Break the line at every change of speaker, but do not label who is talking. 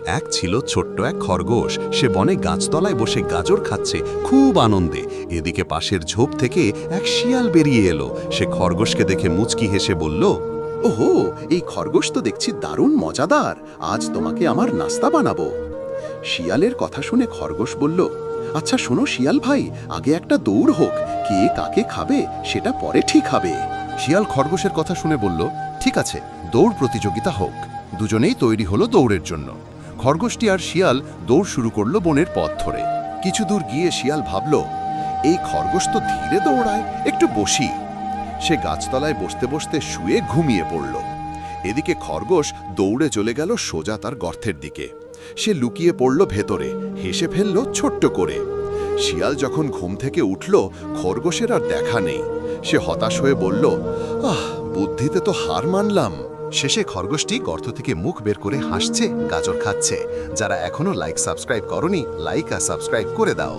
এক ছিল ছোট্ট এক খরগোশ। সে বনে গাছতলায় বসে গাজর খাচ্ছে খুব আনন্দে। এদিকে পাশের ঝোপ থেকে এক শিয়াল বেরিয়ে এলো। সে খরগোশকে দেখে মুচকি হেসে বলল,
ওহো, এই খরগোশ তো দেখছি দারুণ মজাদার। আজ তোমাকে আমার নাস্তা বানাবো। শিয়ালের কথা শুনে খরগোশ বলল, আচ্ছা শোনো শিয়াল ভাই, আগে একটা দৌড় হোক, কে কাকে খাবে সেটা পরে ঠিক হবে।
শিয়াল খরগোশের কথা শুনে বলল, ঠিক আছে, দৌড় প্রতিযোগিতা হোক। দুজনেই তৈরি হলো দৌড়ের জন্য। খরগোশটি আর শিয়াল দৌড় শুরু করলো বনের পথ ধরে। কিছু দূর গিয়ে শিয়াল ভাবল, এই খরগোশ তো ধীরে দৌড়ায়, একটু বসি। সে গাছতলায় বসতে বসতে শুয়ে ঘুমিয়ে পড়ল। এদিকে খরগোশ দৌড়ে চলে গেল সোজা তার গর্তের দিকে। সে লুকিয়ে পড়ল ভেতরে, হেসে ফেলল ছোট্ট করে। শিয়াল যখন ঘুম থেকে উঠল, খরগোশের আর দেখা নেই। সে হতাশ হয়ে বলল, বুদ্ধিতে তো হার মানলাম। শেষে খরগোশটি গর্ত থেকে মুখ বের করে হাসছে, গাজর খাচ্ছে। যারা এখনো সাবস্ক্রাইব করনি, লাইক আর সাবস্ক্রাইব করে দাও।